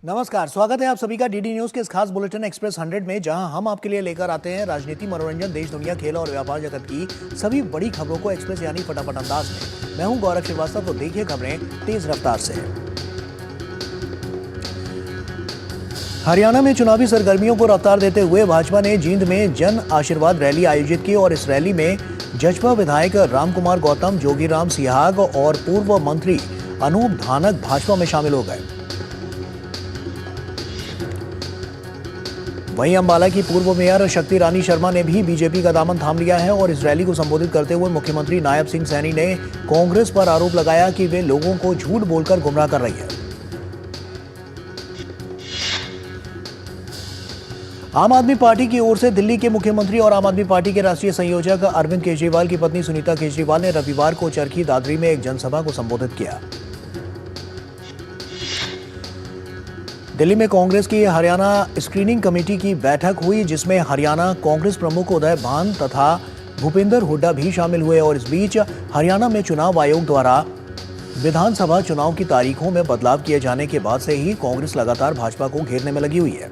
नमस्कार, स्वागत है आप सभी का डीडी न्यूज के इस खास बुलेटिन एक्सप्रेस 100 में, जहां हम आपके लिए लेकर आते हैं राजनीति, मनोरंजन, देश दुनिया, खेल और व्यापार जगत की सभी बड़ी खबरों को एक्सप्रेस यानी फटाफट अंदाज में। मैं हूं गौरव श्रीवास्तव, तो देखिए खबरें तेज रफ्तार से। हरियाणा में चुनावी सरगर्मियों को रफ्तार देते हुए भाजपा ने जींद में जन आशीर्वाद रैली आयोजित की और इस रैली में जजपा विधायक रामकुमार गौतम, जोगीराम सिहाग और पूर्व मंत्री अनूप धानक भाजपा में शामिल हो गए। वहीं अंबाला की पूर्व मेयर शक्ति रानी शर्मा ने भी बीजेपी का दामन थाम लिया है और इस रैली को संबोधित करते हुए मुख्यमंत्री नायब सिंह सैनी ने कांग्रेस पर आरोप लगाया कि वे लोगों को झूठ बोलकर गुमराह कर रही है। आम आदमी पार्टी की ओर से दिल्ली के मुख्यमंत्री और आम आदमी पार्टी के राष्ट्रीय संयोजक अरविंद केजरीवाल की पत्नी सुनीता केजरीवाल ने रविवार को चरखी दादरी में एक जनसभा को संबोधित किया। दिल्ली में कांग्रेस की हरियाणा स्क्रीनिंग कमेटी की बैठक हुई, जिसमें हरियाणा कांग्रेस प्रमुख उदय भान तथा भूपेंद्र हुड्डा भी शामिल हुए और इस बीच हरियाणा में चुनाव आयोग द्वारा विधानसभा चुनाव की तारीखों में बदलाव किए जाने के बाद से ही कांग्रेस लगातार भाजपा को घेरने में लगी हुई है।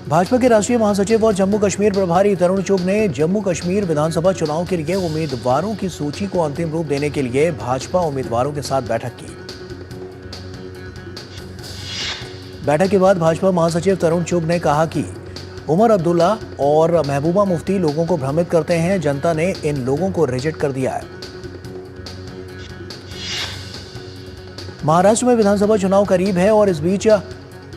भाजपा के राष्ट्रीय महासचिव और जम्मू कश्मीर प्रभारी तरुण चुग ने जम्मू कश्मीर विधानसभा चुनाव के लिए उम्मीदवारों की सूची को अंतिम रूप देने के लिए भाजपा उम्मीदवारों के साथ बैठक की। बैठक के बाद भाजपा महासचिव तरुण चुग ने कहा कि उमर अब्दुल्ला और महबूबा मुफ्ती लोगों को भ्रमित करते हैं, जनता ने इन लोगों को रिजेक्ट कर दिया है। महाराष्ट्र में विधानसभा चुनाव करीब है और इस बीच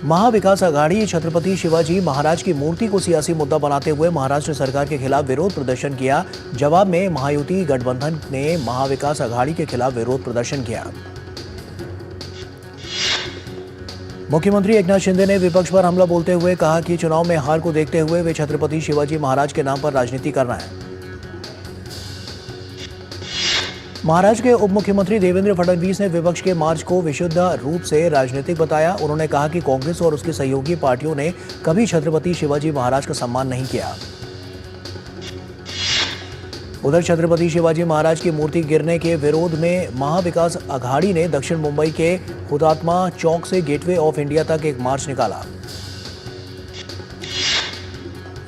महाविकास आघाड़ी छत्रपति शिवाजी महाराज की मूर्ति को सियासी मुद्दा बनाते हुए महाराष्ट्र सरकार के खिलाफ विरोध प्रदर्शन किया। जवाब में महायुति गठबंधन ने महाविकास आघाड़ी के खिलाफ विरोध प्रदर्शन किया। मुख्यमंत्री एकनाथ शिंदे ने विपक्ष पर हमला बोलते हुए कहा कि चुनाव में हार को देखते हुए वे छत्रपति शिवाजी महाराज के नाम पर राजनीति कर रहे हैं। महाराष्ट्र के उप मुख्यमंत्री देवेंद्र फडणवीस ने विपक्ष के मार्च को विशुद्ध रूप से राजनीतिक बताया। उन्होंने कहा कि कांग्रेस और उसकी सहयोगी पार्टियों ने कभी छत्रपति शिवाजी महाराज का सम्मान नहीं किया। उधर छत्रपति शिवाजी महाराज की मूर्ति गिरने के विरोध में महाविकास आघाड़ी ने दक्षिण मुंबई के हुतात्मा चौक से गेटवे ऑफ इंडिया तक एक मार्च निकाला।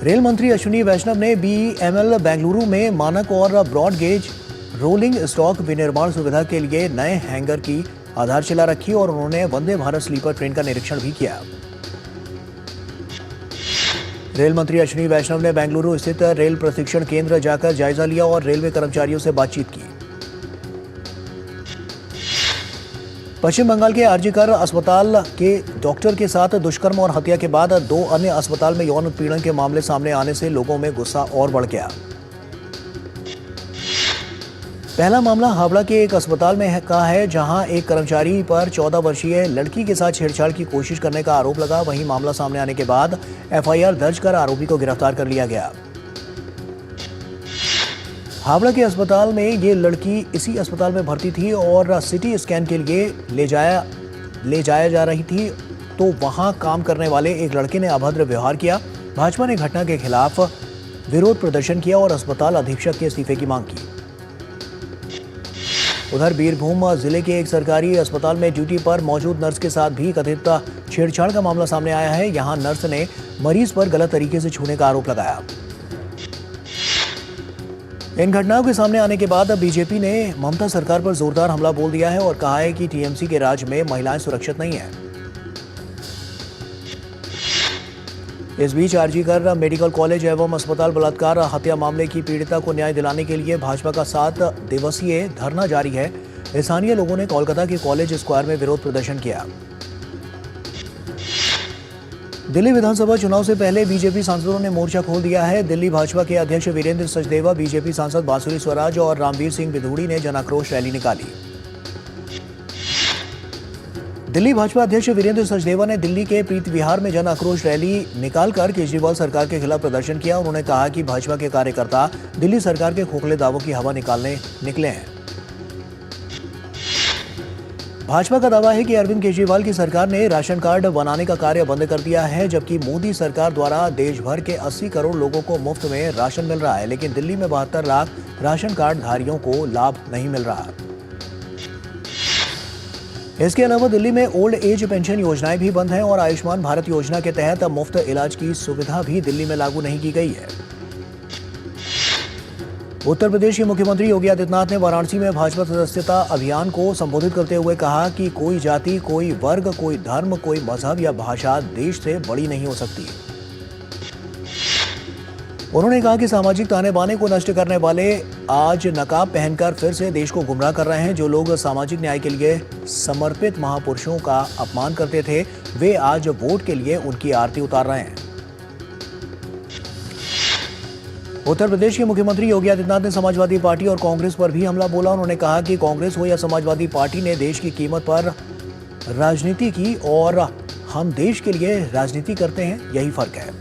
रेल मंत्री अश्विनी वैष्णव ने बीईएमएल बेंगलुरु में मानक और ब्रॉड गेज रोलिंग स्टॉक विनिर्माण सुविधा के लिए नए हैंगर की आधारशिला रखी और उन्होंने वंदे भारत स्लीपर ट्रेन का निरीक्षण भी किया। रेल मंत्री अश्विनी वैष्णव ने बेंगलुरु स्थित रेल प्रशिक्षण केंद्र जाकर जायजा लिया और रेलवे कर्मचारियों से बातचीत की। पश्चिम बंगाल के आरजीकर अस्पताल के डॉक्टर के साथ दुष्कर्म और हत्या के बाद 2 अन्य अस्पताल में यौन उत्पीड़न के मामले सामने आने से लोगों में गुस्सा और बढ़ गया। पहला मामला हावड़ा के एक अस्पताल में है, जहां एक कर्मचारी पर 14 वर्षीय लड़की के साथ छेड़छाड़ की कोशिश करने का आरोप लगा। वहीं मामला सामने आने के बाद एफआईआर दर्ज कर आरोपी को गिरफ्तार कर लिया गया। हावड़ा के अस्पताल में ये लड़की इसी अस्पताल में भर्ती थी और सिटी स्कैन के लिए ले जाया जा रही थी, तो वहां काम करने वाले एक लड़के ने अभद्र व्यवहार किया। भाजपा ने घटना के खिलाफ विरोध प्रदर्शन किया और अस्पताल अधीक्षक के इस्तीफे की मांग की। उधर बीरभूम जिले के एक सरकारी अस्पताल में ड्यूटी पर मौजूद नर्स के साथ भी कथित छेड़छाड़ का मामला सामने आया है। यहां नर्स ने मरीज पर गलत तरीके से छूने का आरोप लगाया। इन घटनाओं के सामने आने के बाद अब बीजेपी ने ममता सरकार पर जोरदार हमला बोल दिया है और कहा है कि टीएमसी के राज में महिलाएं सुरक्षित नहीं है। इस बीच आरजीकर मेडिकल कॉलेज एवं अस्पताल बलात्कार हत्या मामले की पीड़िता को न्याय दिलाने के लिए भाजपा का 7 दिवसीय धरना जारी है। स्थानीय लोगों ने कोलकाता के कॉलेज स्क्वायर में विरोध प्रदर्शन किया। दिल्ली विधानसभा चुनाव से पहले बीजेपी सांसदों ने मोर्चा खोल दिया है। दिल्ली भाजपा के अध्यक्ष वीरेंद्र सचदेवा, बीजेपी सांसद बांसुरी स्वराज और रामवीर सिंह बिधूड़ी ने जन आक्रोश रैली निकाली। दिल्ली भाजपा अध्यक्ष वीरेंद्र सचदेवा ने दिल्ली के प्रीत विहार में जन आक्रोश रैली निकालकर केजरीवाल सरकार के खिलाफ प्रदर्शन किया। उन्होंने कहा कि भाजपा के कार्यकर्ता दिल्ली सरकार के खोखले दावों की हवा निकालने निकले हैं। भाजपा का दावा है कि अरविंद केजरीवाल की सरकार ने राशन कार्ड बनाने का कार्य बंद कर दिया है, जबकि मोदी सरकार द्वारा देश भर के 80 करोड़ लोगों को मुफ्त में राशन मिल रहा है, लेकिन दिल्ली में 72 लाख राशन कार्ड धारियों को लाभ नहीं मिल रहा। इसके अलावा दिल्ली में ओल्ड एज पेंशन योजनाएं भी बंद हैं और आयुष्मान भारत योजना के तहत मुफ्त इलाज की सुविधा भी दिल्ली में लागू नहीं की गई है। उत्तर प्रदेश के मुख्यमंत्री योगी आदित्यनाथ ने वाराणसी में भाजपा सदस्यता अभियान को संबोधित करते हुए कहा कि कोई जाति, कोई वर्ग, कोई धर्म, कोई मजहब या भाषा देश से बड़ी नहीं हो सकती। उन्होंने कहा कि सामाजिक ताने बाने को नष्ट करने वाले आज नकाब पहनकर फिर से देश को गुमराह कर रहे हैं। जो लोग सामाजिक न्याय के लिए समर्पित महापुरुषों का अपमान करते थे, वे आज वोट के लिए उनकी आरती उतार रहे हैं। उत्तर प्रदेश के मुख्यमंत्री योगी आदित्यनाथ ने समाजवादी पार्टी और कांग्रेस पर भी हमला बोला। उन्होंने कहा कि कांग्रेस हो या समाजवादी पार्टी ने देश की कीमत पर राजनीति की और हम देश के लिए राजनीति करते हैं, यही फर्क है।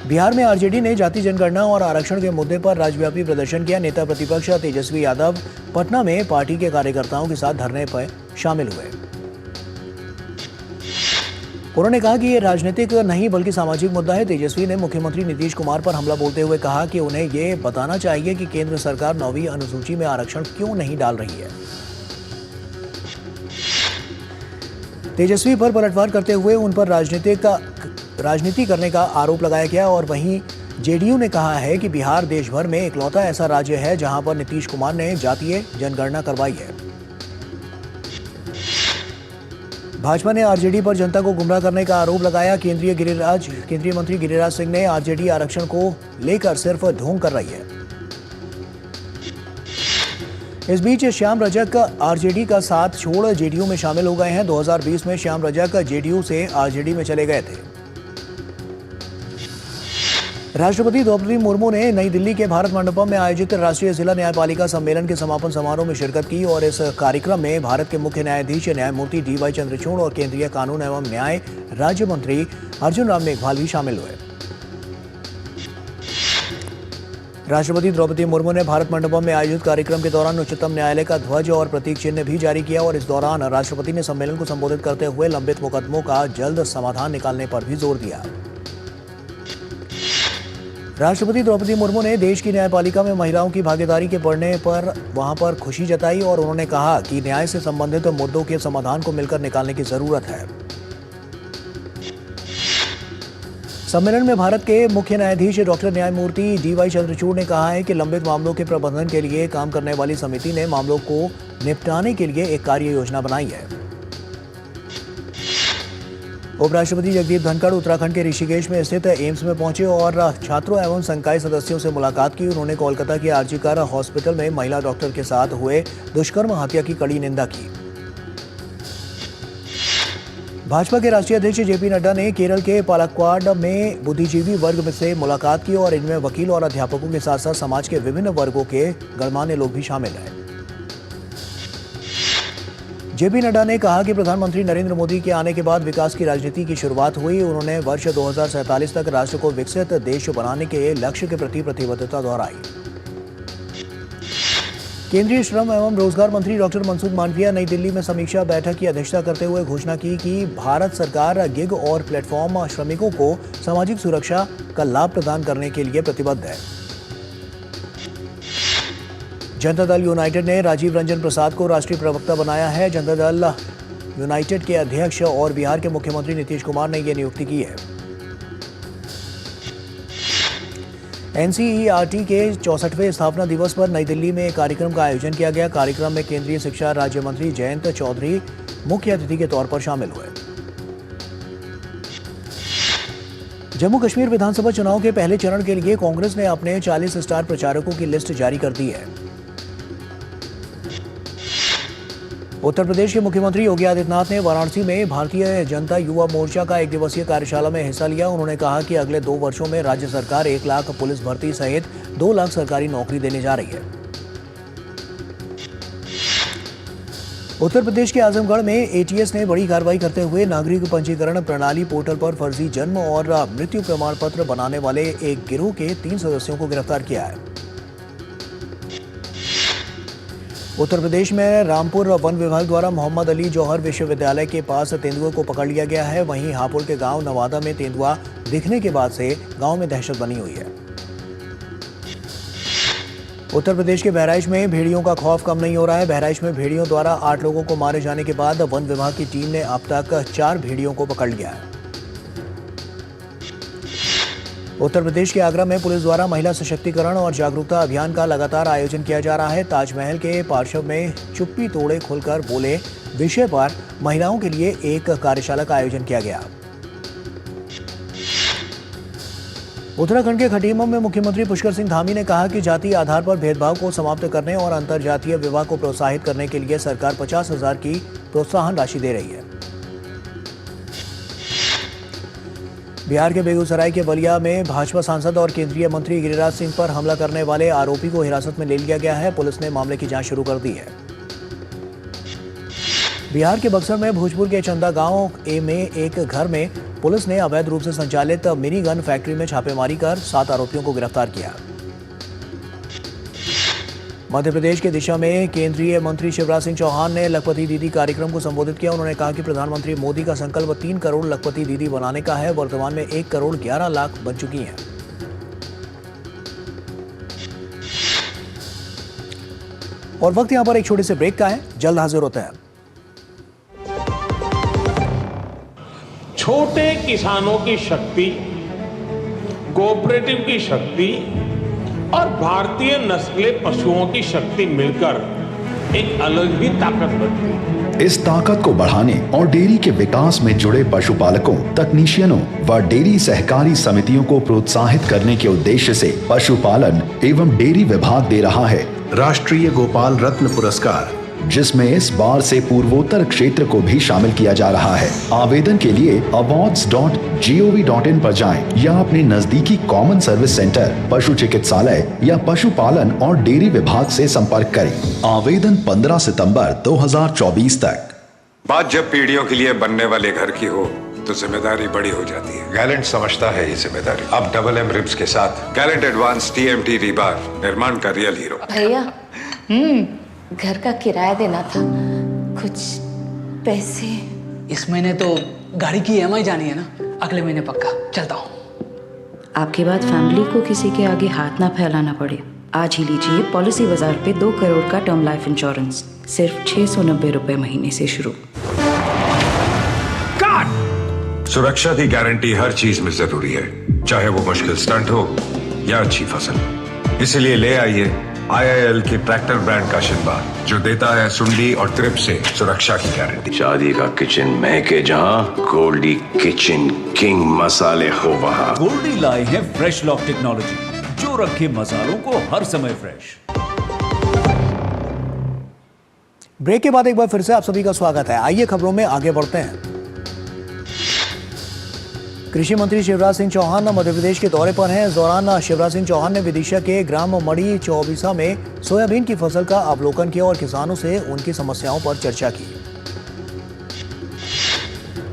बिहार में आरजेडी ने जाति जनगणना और आरक्षण के मुद्दे पर राज्यव्यापी प्रदर्शन किया। नेता प्रतिपक्ष तेजस्वी यादव पटना में पार्टी के कार्यकर्ताओं के साथ धरने पर शामिल हुए। उन्होंने कहा कि ये राजनीतिक नहीं बल्कि सामाजिक मुद्दा है। तेजस्वी ने मुख्यमंत्री नीतीश कुमार पर हमला बोलते हुए कहा कि उन्हें ये बताना चाहिए कि केंद्र सरकार 9वीं अनुसूची में आरक्षण क्यों नहीं डाल रही है। तेजस्वी पर पलटवार करते हुए उन पर राजनीति करने का आरोप लगाया गया और वहीं जेडीयू ने कहा है कि बिहार देश भर में इकलौता ऐसा राज्य है जहां पर नीतीश कुमार ने जातीय जनगणना करवाई है। भाजपा ने आरजेडी पर जनता को गुमराह करने का आरोप लगाया। केंद्रीय मंत्री गिरिराज सिंह ने आरजेडी आरक्षण को लेकर सिर्फ ढोंग कर रही है। इस बीच श्याम रजक आरजेडी का साथ छोड़ जेडीयू में शामिल हो गए हैं। 2020 में श्याम रजक जेडीयू से आरजेडी में चले गए थे। राष्ट्रपति द्रौपदी मुर्मू ने नई दिल्ली के भारत मंडपम में आयोजित राष्ट्रीय जिला न्यायपालिका सम्मेलन के समापन समारोह में शिरकत की और इस कार्यक्रम में भारत के मुख्य न्यायाधीश न्यायमूर्ति DY चंद्रचूड़ और केंद्रीय कानून एवं न्याय राज्य मंत्री अर्जुन राम मेघवाल भी शामिल हुए। राष्ट्रपति द्रौपदी मुर्मू ने भारत मंडपम में आयोजित कार्यक्रम के दौरान उच्चतम न्यायालय का ध्वज और प्रतीक चिन्ह भी जारी किया और इस दौरान राष्ट्रपति ने सम्मेलन को संबोधित करते हुए लंबित मुकदमों का जल्द समाधान निकालने पर भी जोर दिया। राष्ट्रपति द्रौपदी मुर्मू ने देश की न्यायपालिका में महिलाओं की भागीदारी के बढ़ने पर वहां पर खुशी जताई और उन्होंने कहा कि न्याय से संबंधित मुद्दों के समाधान को मिलकर निकालने की जरूरत है। सम्मेलन में भारत के मुख्य न्यायाधीश डॉक्टर न्यायमूर्ति DY चंद्रचूड़ ने कहा है कि लंबित मामलों के प्रबंधन के लिए काम करने वाली समिति ने मामलों को निपटाने के लिए एक कार्य योजना बनाई है। उपराष्ट्रपति जगदीप धनखड़ उत्तराखंड के ऋषिकेश में स्थित एम्स में पहुंचे और छात्रों एवं संकाय सदस्यों से मुलाकात की। उन्होंने कोलकाता के आरजी हॉस्पिटल में महिला डॉक्टर के साथ हुए दुष्कर्म हत्या की कड़ी निंदा की। भाजपा के राष्ट्रीय अध्यक्ष JP नड्डा ने केरल के पालक्काड में बुद्धिजीवी वर्ग से मुलाकात की और इनमें वकील और अध्यापकों के साथ साथ समाज के विभिन्न वर्गों के गणमान्य लोग भी शामिल हैं। JP नड्डा ने कहा कि प्रधानमंत्री नरेंद्र मोदी के आने के बाद विकास की राजनीति की शुरुआत हुई। उन्होंने वर्ष 2047 तक राष्ट्र को विकसित देश बनाने के लक्ष्य के प्रति प्रतिबद्धता दोहराई। केंद्रीय श्रम एवं रोजगार मंत्री डॉक्टर मनसुख मांडविया नई दिल्ली में समीक्षा बैठक की अध्यक्षता करते हुए घोषणा की कि भारत सरकार गिग और प्लेटफॉर्म श्रमिकों को सामाजिक सुरक्षा का लाभ प्रदान करने के लिए प्रतिबद्ध है। जनता दल यूनाइटेड ने राजीव रंजन प्रसाद को राष्ट्रीय प्रवक्ता बनाया है। जनता दल यूनाइटेड के अध्यक्ष और बिहार के मुख्यमंत्री नीतीश कुमार ने यह नियुक्ति की है। NCERT के 64वें स्थापना दिवस पर नई दिल्ली में एक कार्यक्रम का आयोजन किया गया। कार्यक्रम में केंद्रीय शिक्षा राज्य मंत्री जयंत चौधरी मुख्य अतिथि के तौर पर शामिल हुए। जम्मू कश्मीर विधानसभा चुनाव के पहले चरण के लिए कांग्रेस ने अपने 40 स्टार प्रचारकों की लिस्ट जारी कर दी है। उत्तर प्रदेश के मुख्यमंत्री योगी आदित्यनाथ ने वाराणसी में भारतीय जनता युवा मोर्चा का 1 दिवसीय कार्यशाला में हिस्सा लिया। उन्होंने कहा कि अगले 2 वर्षों में राज्य सरकार 1 लाख पुलिस भर्ती सहित 2 लाख सरकारी नौकरी देने जा रही है। उत्तर प्रदेश के आजमगढ़ में ATS ने बड़ी कार्रवाई करते हुए नागरिक पंजीकरण प्रणाली पोर्टल पर फर्जी जन्म और मृत्यु प्रमाण पत्र बनाने वाले एक गिरोह के 3 सदस्यों को गिरफ्तार किया है। उत्तर प्रदेश में रामपुर वन विभाग द्वारा मोहम्मद अली जौहर विश्वविद्यालय के पास तेंदुए को पकड़ लिया गया है। वहीं हापुड़ के गांव नवादा में तेंदुआ दिखने के बाद से गांव में दहशत बनी हुई है। उत्तर प्रदेश के बहराइच में भेड़ियों का खौफ कम नहीं हो रहा है। बहराइच में भेड़ियों द्वारा 8 लोगों को मारे जाने के बाद वन विभाग की टीम ने अब तक 4 भेड़ियों को पकड़ लिया है। उत्तर प्रदेश के आगरा में पुलिस द्वारा महिला सशक्तिकरण और जागरूकता अभियान का लगातार आयोजन किया जा रहा है। ताजमहल के पार्श्व में चुप्पी तोड़े खुलकर बोले विषय पर महिलाओं के लिए एक कार्यशाला का आयोजन किया गया। उत्तराखंड के खटीमा में मुख्यमंत्री पुष्कर सिंह धामी ने कहा कि जाति आधार पर भेदभाव को समाप्त करने और अंतरजातीय विवाह को प्रोत्साहित करने के लिए सरकार 50,000 की प्रोत्साहन राशि दे रही है। बिहार के बेगूसराय के बलिया में भाजपा सांसद और केंद्रीय मंत्री गिरिराज सिंह पर हमला करने वाले आरोपी को हिरासत में ले लिया गया है। पुलिस ने मामले की जांच शुरू कर दी है। बिहार के बक्सर में भोजपुर के चंदा गांव में एक घर में पुलिस ने अवैध रूप से संचालित मिनी गन फैक्ट्री में छापेमारी कर 7 आरोपियों को गिरफ्तार किया। मध्य प्रदेश के दिशा में केंद्रीय मंत्री शिवराज सिंह चौहान ने लखपति दीदी कार्यक्रम को संबोधित किया। उन्होंने कहा कि प्रधानमंत्री मोदी का संकल्प 3 करोड़ लखपति दीदी बनाने का है। वर्तमान में 1 करोड़ 11 लाख बन चुकी हैं। और वक्त यहां पर एक छोटे से ब्रेक का है, जल्द हाजिर होते हैं। छोटे किसानों की शक्ति, कोऑपरेटिव की शक्ति और भारतीय नस्ले पशुओं की शक्ति मिलकर एक अलग ही ताकत बनती है। इस ताकत को बढ़ाने और डेयरी के विकास में जुड़े पशुपालकों, तकनीशियनों व डेयरी सहकारी समितियों को प्रोत्साहित करने के उद्देश्य से पशुपालन एवं डेयरी विभाग दे रहा है राष्ट्रीय गोपाल रत्न पुरस्कार, जिसमें इस बार से पूर्वोत्तर क्षेत्र को भी शामिल किया जा रहा है। आवेदन के लिए awards.gov.in पर जाएं या अपने नजदीकी कॉमन सर्विस सेंटर, पशु चिकित्सालय या पशुपालन और डेयरी विभाग से संपर्क करें। आवेदन 15 सितंबर 2024 तक। बात जब पीढ़ियों के लिए बनने वाले घर की हो तो जिम्मेदारी बड़ी हो जाती है। गैलेंट समझता है ये जिम्मेदारी। अब डबल एम रिब्स के साथ गैलेंट एडवांस TMT रीबार, निर्माण का रियल हीरो। भैया घर का किराया देना था, कुछ पैसे। इस महीने तो गाड़ी की EMI जानी है ना, अगले महीने पक्का। चलता हूँ। आपके बाद फैमिली को किसी के आगे हाथ ना फैलाना पड़े। आज ही लीजिए पॉलिसी बाजार पे 2 करोड़ का टर्म लाइफ इंश्योरेंस, सिर्फ 690 रुपए महीने से शुरू। सुरक्षा की गारंटी हर चीज में जरूरी है, चाहे वो मुश्किल स्टंट हो या अच्छी फसल। इसलिए ले आइए IIL के ट्रैक्टर ब्रांड का शिनबा, जो देता है सुंडी और ट्रिप से सुरक्षा की गारंटी। शादी का किचन महके जहां, गोल्डी किचन किंग मसाले हो वहां। गोल्डी लाई है फ्रेश लॉक टेक्नोलॉजी, जो रखे मसालों को हर समय फ्रेश। ब्रेक के बाद एक बार फिर से आप सभी का स्वागत है। आइए खबरों में आगे बढ़ते हैं। कृषि मंत्री शिवराज सिंह चौहान मध्य प्रदेश के दौरे पर हैं। इस दौरान शिवराज सिंह चौहान ने विदिशा के ग्राम मड़ी चौबीसा में सोयाबीन की फसल का अवलोकन किया और किसानों से उनकी समस्याओं पर चर्चा की।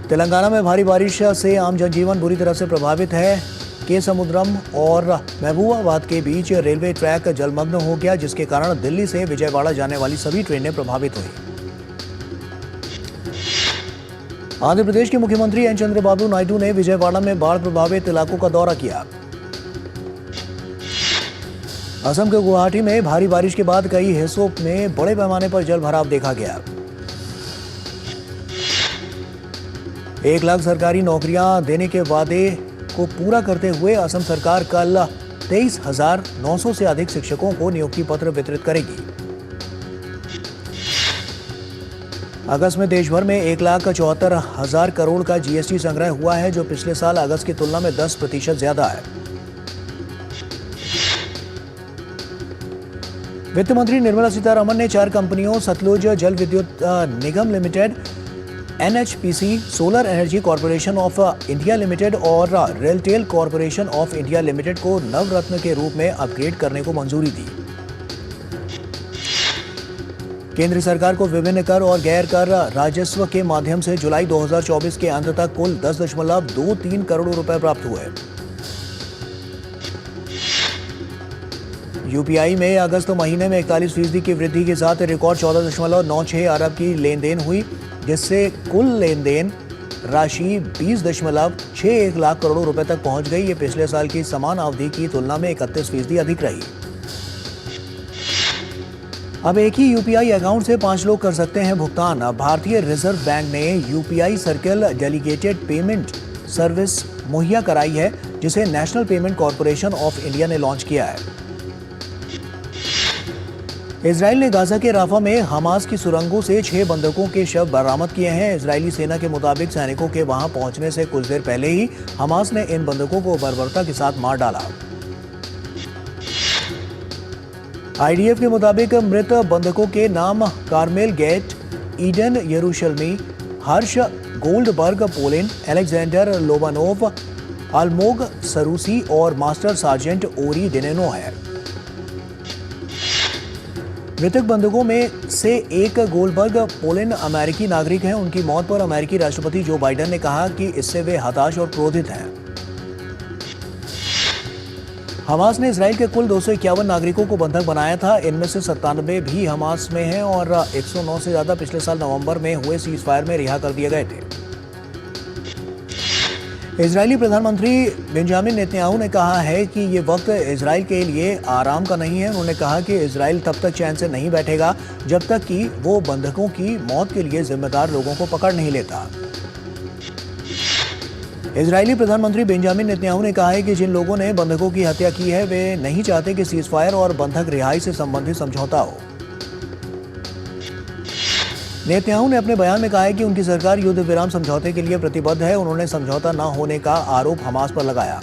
तेलंगाना में भारी बारिश से आम जनजीवन बुरी तरह से प्रभावित है। केसमुद्रम और महबूबाबाद के बीच रेलवे ट्रैक जलमग्न हो गया, जिसके कारण दिल्ली से विजयवाड़ा जाने वाली सभी ट्रेनें प्रभावित हुई। आंध्र प्रदेश के मुख्यमंत्री एन चंद्रबाबू नायडू ने विजयवाड़ा में बाढ़ प्रभावित इलाकों का दौरा किया। असम के गुवाहाटी में भारी बारिश के बाद कई हिस्सों में बड़े पैमाने पर जल भराव देखा गया। 1 लाख सरकारी नौकरियां देने के वादे को पूरा करते हुए असम सरकार कल 23,900 से अधिक शिक्षकों को नियुक्ति पत्र वितरित करेगी। अगस्त में देश भर में 1,74,000 करोड़ का GST संग्रह हुआ है, जो पिछले साल अगस्त की तुलना में 10% ज्यादा है। वित्त मंत्री निर्मला सीतारमण ने 4 कंपनियों Satluj Jal Vidyut Nigam limited, NHPC, solar energy corporation of India limited और RailTel corporation of India limited को नवरत्न के रूप में अपग्रेड करने को मंजूरी दी। केंद्र सरकार को विभिन्न कर और गैर कर राजस्व के माध्यम से जुलाई 2024 के अंत तक कुल 10.23 करोड़ रुपए प्राप्त हुए। यूपीआई में अगस्त महीने में 41% की वृद्धि के साथ रिकॉर्ड 14.96 अरब की लेन देन हुई, जिससे कुल लेन देन राशि 20.61 लाख करोड़ रुपए तक पहुंच गई। ये पिछले साल की समान अवधि की तुलना में 31% अधिक रही। अब एक ही यूपीआई अकाउंट से 5 लोग कर सकते हैं भुगतान। अब भारतीय रिजर्व बैंक ने UPI circle delegated payment service मुहैया कराई है, जिसे national payment corporation of India ने लॉन्च किया है। इजराइल ने गाजा के राफा में हमास की सुरंगों से 6 बंधकों के शव बरामद किए हैं। इजरायली सेना के मुताबिक सैनिकों के वहां पहुंचने से कुछ देर पहले ही हमास ने इन बंधकों को बर्बरता के साथ मार डाला। आईडीएफ के मुताबिक मृत बंधकों के नाम कार्मेल गेट, ईडन यरूशलमी, हर्ष गोल्डबर्ग पोलिन, अलेक्जेंडर लोबानोव, अल्मोग सरूसी और मास्टर सार्जेंट ओरी डेनेनो है। मृतक बंधकों में से एक गोल्डबर्ग पोलिन अमेरिकी नागरिक हैं। उनकी मौत पर अमेरिकी राष्ट्रपति जो बाइडेन ने कहा कि इससे वे हताश और क्रोधित हैं। हमास ने इजराइल के कुल 251 नागरिकों को बंधक बनाया था। इनमें से 97 भी हमास में हैं और 109 से ज्यादा पिछले साल नवंबर में हुए सीज फायर में रिहा कर दिए गए थे। इजरायली प्रधानमंत्री बेंजामिन नेतन्याहू ने कहा है कि ये वक्त इजराइल के लिए आराम का नहीं है। उन्होंने कहा कि इजराइल तब तक चैन से नहीं बैठेगा जब तक कि वो बंधकों की मौत के लिए जिम्मेदार लोगों को पकड़ नहीं लेता। इजरायली प्रधानमंत्री बेंजामिन नेतन्याहू ने कहा है कि जिन लोगों ने बंधकों की हत्या की है वे नहीं चाहते कि सीज फायर और बंधक रिहाई से संबंधित समझौता हो। नेतन्याहू ने अपने बयान में कहा है कि उनकी सरकार युद्ध विराम समझौते के लिए प्रतिबद्ध है। उन्होंने समझौता न होने का आरोप हमास पर लगाया।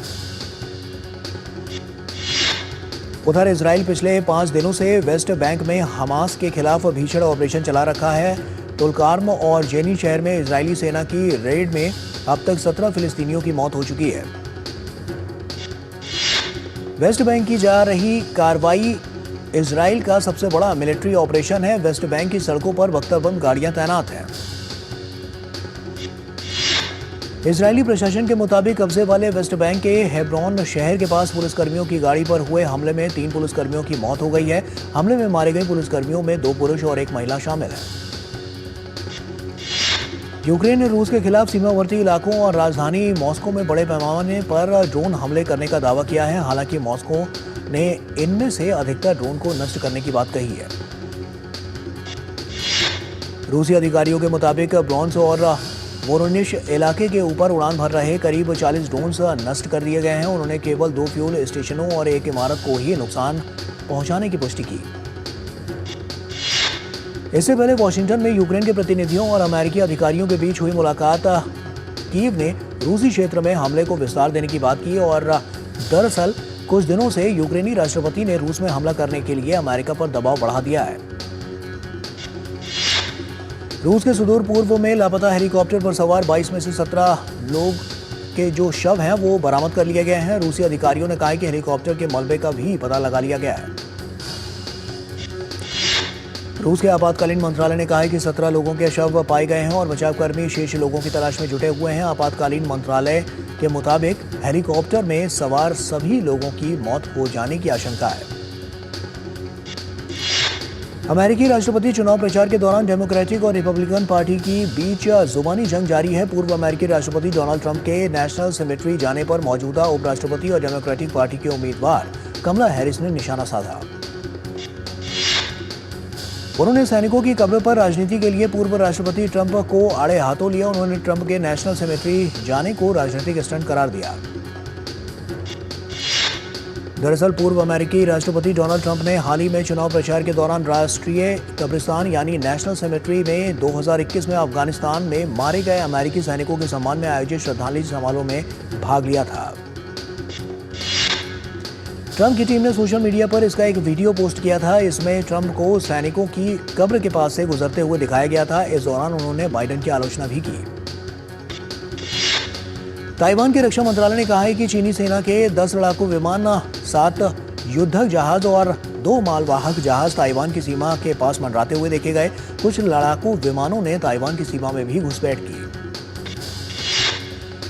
उधर इजराइल पिछले 5 दिनों से वेस्ट बैंक में हमास के खिलाफ भीषण ऑपरेशन चला रखा है। तुलकार्म और जेनी शहर में इजरायली सेना की रेड में अब तक 17 फिलिस्तीनियों की मौत हो चुकी है। वेस्ट बैंक की जा रही कार्रवाई इजराइल का सबसे बड़ा मिलिट्री ऑपरेशन है। वेस्ट बैंक की सड़कों पर बख्तरबंद गाड़ियां तैनात हैं। इजरायली प्रशासन के मुताबिक कब्जे वाले वेस्ट बैंक के हेब्रोन शहर के पास पुलिसकर्मियों की गाड़ी पर हुए हमले में 3 पुलिसकर्मियों की मौत हो गई है। हमले में मारे गए पुलिसकर्मियों में 2 पुरुष और 1 महिला शामिल है। यूक्रेन ने रूस के खिलाफ सीमावर्ती इलाकों और राजधानी मॉस्को में बड़े पैमाने पर ड्रोन हमले करने का दावा किया है। हालांकि मॉस्को ने इनमें से अधिकतर ड्रोन को नष्ट करने की बात कही है। रूसी अधिकारियों के मुताबिक ब्रॉन्स और वोरोनिश इलाके के ऊपर उड़ान भर रहे करीब 40 ड्रोन नष्ट कर दिए गए हैं। उन्होंने केवल 2 फ्यूल स्टेशनों और एक इमारत को ही नुकसान पहुंचाने की पुष्टि की। इससे पहले वॉशिंगटन में यूक्रेन के प्रतिनिधियों और अमेरिकी अधिकारियों के बीच हुई मुलाकात कीव ने रूसी क्षेत्र में हमले को विस्तार देने की बात की और दरअसल कुछ दिनों से यूक्रेनी राष्ट्रपति ने रूस में हमला करने के लिए अमेरिका पर दबाव बढ़ा दिया है। रूस के सुदूर पूर्व में लापता हेलीकॉप्टर पर सवार 22 में से 17 लोग के जो शव हैं वो बरामद कर लिए गए हैं। रूसी अधिकारियों ने कहा है कि हेलीकॉप्टर के मलबे का भी पता लगा लिया गया है। रूस के आपातकालीन मंत्रालय ने कहा है कि 17 लोगों के शव पाए गए हैं और बचावकर्मी शेष लोगों की तलाश में जुटे हुए हैं। आपातकालीन मंत्रालय के मुताबिक हेलीकॉप्टर में सवार सभी लोगों की मौत हो जाने की आशंका है। अमेरिकी राष्ट्रपति चुनाव प्रचार के दौरान डेमोक्रेटिक और रिपब्लिकन पार्टी की बीच जुबानी जंग जारी है। पूर्व अमेरिकी राष्ट्रपति डोनाल्ड ट्रंप के नेशनल सेमेट्री जाने पर मौजूदा उपराष्ट्रपति और डेमोक्रेटिक पार्टी के उम्मीदवार कमला हैरिस ने निशाना साधा। उन्होंने सैनिकों की कब्र पर राजनीति के लिए पूर्व राष्ट्रपति ट्रंप को आड़े हाथों लिया। उन्होंने ट्रंप के नेशनल सेमेट्री जाने को राजनीतिक स्टंट करार दिया। दरअसल पूर्व अमेरिकी राष्ट्रपति डोनाल्ड ट्रंप ने हाल ही में चुनाव प्रचार के दौरान राष्ट्रीय कब्रिस्तान यानी नेशनल सेमेट्री में 2021 में अफगानिस्तान में मारे गए अमेरिकी सैनिकों के सम्मान में आयोजित श्रद्धांजलि समारोह में भाग लिया था। ट्रंप की टीम ने सोशल मीडिया पर इसका एक वीडियो पोस्ट किया था। इसमें ट्रंप को सैनिकों की कब्र के पास से गुजरते हुए दिखाया गया था। इस दौरान उन्होंने बाइडेन की आलोचना भी की। ताइवान के रक्षा मंत्रालय ने कहा है कि चीनी सेना के 10 लड़ाकू विमान, 7 युद्धक जहाज और 2 मालवाहक जहाज ताइवान की सीमा के पास मंडराते हुए देखे गए। कुछ लड़ाकू विमानों ने ताइवान की सीमा में भी घुसपैठ की।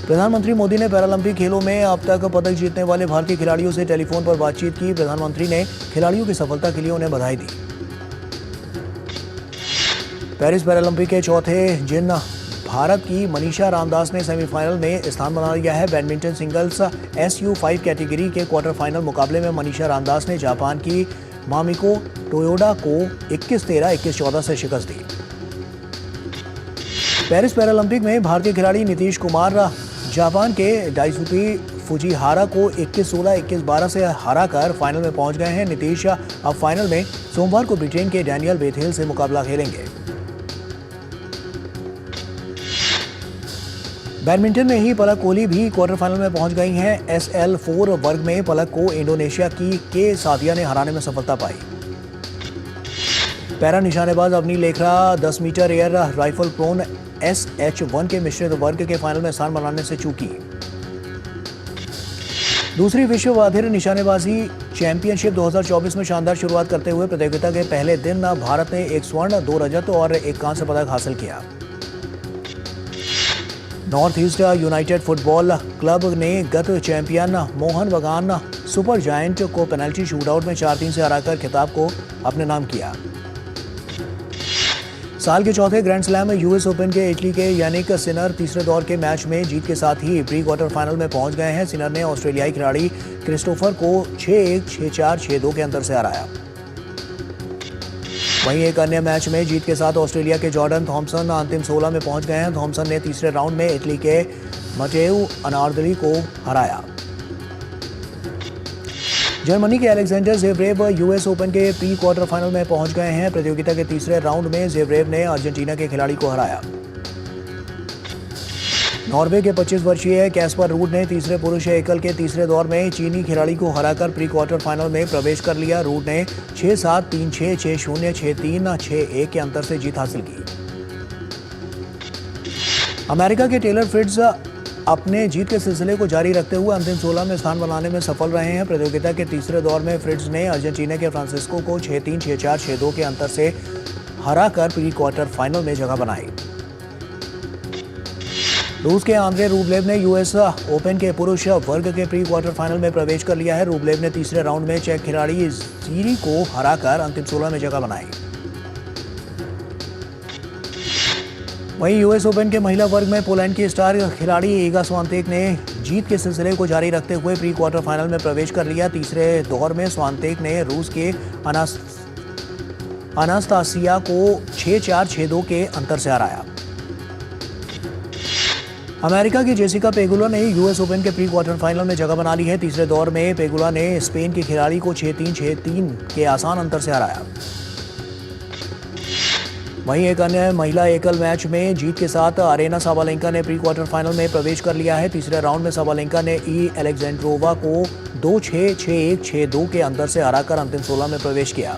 प्रधानमंत्री मोदी ने पैरालंपिक खेलों में अब तक पदक जीतने वाले भारतीय खिलाड़ियों से टेलीफोन पर बातचीत की। प्रधानमंत्री ने खिलाड़ियों की सफलता के लिए उन्हें बधाई दी। पेरिस पैरालंपिक के चौथे दिन भारत की मनीषा रामदास ने सेमीफाइनल में स्थान बना लिया है। बैडमिंटन सिंगल्स SU5 कैटेगरी के क्वार्टर फाइनल मुकाबले में मनीषा रामदास ने जापान की मामिको टोयोडा को 21-13, 21-14 से शिकस्त दी। पेरिस पैरालंपिक में भारतीय खिलाड़ी नीतीश कुमार जापान के डाइसुकी फुजीहारा को 21-16, 21-12 से हराकर फाइनल में पहुंच गए हैं। नीतीश अब फाइनल में सोमवार को ब्रिटेन के डैनियल बेथेल से मुकाबला खेलेंगे। बैडमिंटन में ही पलक कोहली भी क्वार्टर फाइनल में पहुंच गई हैं। SL4 वर्ग में पलक को इंडोनेशिया की के सादिया ने हराने में सफलता पाई। पैरा निशानेबाज Avani Lekhara 10 metre air rifle prone SH1 के मिश्रित वर्ग के फाइनल में स्थान बनाने से चूकी। दूसरी विश्व अधीर निशानेबाजी चैंपियनशिप 2024 में शानदार शुरुआत करते हुए प्रतियोगिता के पहले दिन भारत ने 1 स्वर्ण, 2 रजत और 1 कांस्य पदक हासिल किया। North east United football club ने गत चैंपियन मोहन बगान सुपर जायंट को पेनल्टी शूटआउट में 4-3 से हराकर खिताब को अपने नाम किया। साल के चौथे ग्रैंड स्लैम US ओपन के इटली के यानिक सिनर तीसरे दौर के मैच में जीत के साथ ही प्री क्वार्टर फाइनल में पहुंच गए हैं। सिनर ने ऑस्ट्रेलियाई खिलाड़ी क्रिस्टोफर को 6-1, 6-4, 6-2 के अंतर से हराया। वहीं एक अन्य मैच में जीत के साथ ऑस्ट्रेलिया के जॉर्डन थॉमसन अंतिम 16 में पहुंच गए हैं। थॉमसन ने तीसरे राउंड में इटली के मटेउ अनार्दली को हराया। जर्मनी के अलेक्जेंडर ज़ेवरेव US ओपन के प्री क्वार्टर फाइनल में पहुंच गए हैं। प्रतियोगिता के तीसरे राउंड में ज़ेवरेव ने अर्जेंटीना के खिलाड़ी को हराया। नॉर्वे के 25 वर्षीय कैस्पर रूड ने तीसरे पुरुष एकल के तीसरे दौर में चीनी खिलाड़ी को हराकर प्री क्वार्टर फाइनल में प्रवेश कर लिया। रूड ने 6-7, 3-6, 6-0, 6-3, 6-1 के अंतर से जीत हासिल की। अमेरिका के टेलर फ्रिट्ज अपने जीत के सिलसिले को जारी रखते हुए अंतिम 16 में स्थान बनाने में सफल रहे हैं। प्रतियोगिता के तीसरे दौर में फ्रिट्ज ने अर्जेंटीना के फ्रांसिस्को को 6-3, 6-4, 6-2 के अंतर से हराकर प्री क्वार्टर फाइनल में जगह बनाई। रूस के आंद्रे रूबलेव ने US ओपन के पुरुष वर्ग के प्री क्वार्टर फाइनल में प्रवेश कर लिया है। रूबलेव ने तीसरे राउंड में चेक खिलाड़ी जीरी को हराकर अंतिम 16 में जगह बनाई। वहीं US ओपन के महिला वर्ग में पोलैंड की स्टार खिलाड़ी इगा स्वांतेक ने जीत के सिलसिले को जारी रखते हुए प्री क्वार्टर फाइनल में प्रवेश कर लिया। तीसरे दौर में स्वांतेक ने रूस के अनास्तासिया को 6-4, 6-2 के अंतर से हराया। अमेरिका की जेसिका पेगुला ने US ओपन के प्री क्वार्टर फाइनल में जगह बना ली है। तीसरे दौर में पेगुला ने स्पेन के खिलाड़ी को 6-3, 6-3 के आसान अंतर से हराया। वहीं एक अन्य महिला एकल मैच में जीत के साथ अरेना साबालेंका ने प्री क्वार्टर फाइनल में प्रवेश कर लिया है। तीसरे राउंड में साबालेंका ने एलेक्जेंड्रोवा को 2-6, 6-1, 6-2 के अंतर से हराकर अंतिम 16 में प्रवेश किया।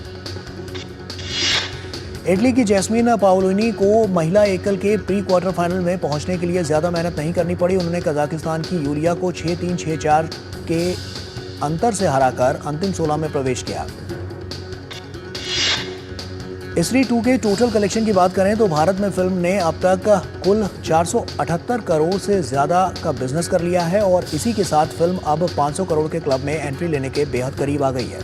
इटली की जैस्मिन पाओलिनी को महिला एकल के प्री क्वार्टर फाइनल में पहुंचने के लिए ज्यादा मेहनत नहीं करनी पड़ी। उन्होंने कजाकिस्तान की यूलिया को 6-3, 6-4 के अंतर से हराकर अंतिम 16 में प्रवेश किया। स्त्री 2 के टोटल कलेक्शन की बात करें तो भारत में फिल्म ने अब तक कुल 478 करोड़ से ज्यादा का बिजनेस कर लिया है और इसी के साथ फिल्म अब 500 करोड़ के क्लब में एंट्री लेने के बेहद करीब आ गई है।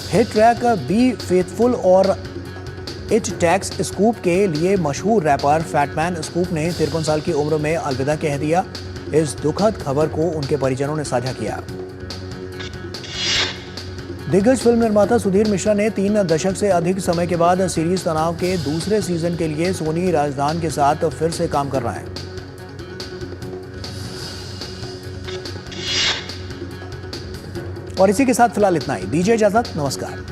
हिट ट्रैक बी फेथफुल और इट टैक्स स्कूप के लिए मशहूर रैपर फैटमैन स्कूप ने 53 साल की उम्र में अलविदा कह दिया। इस दुखद खबर को उनके परिजनों ने साझा किया। दिग्गज फिल्म निर्माता सुधीर मिश्रा ने 3 दशक से अधिक समय के बाद सीरीज तनाव के दूसरे सीजन के लिए सोनी राजदान के साथ फिर से काम कर रहा है। और इसी के साथ फिलहाल इतना ही। दीजिए इजाजत, नमस्कार।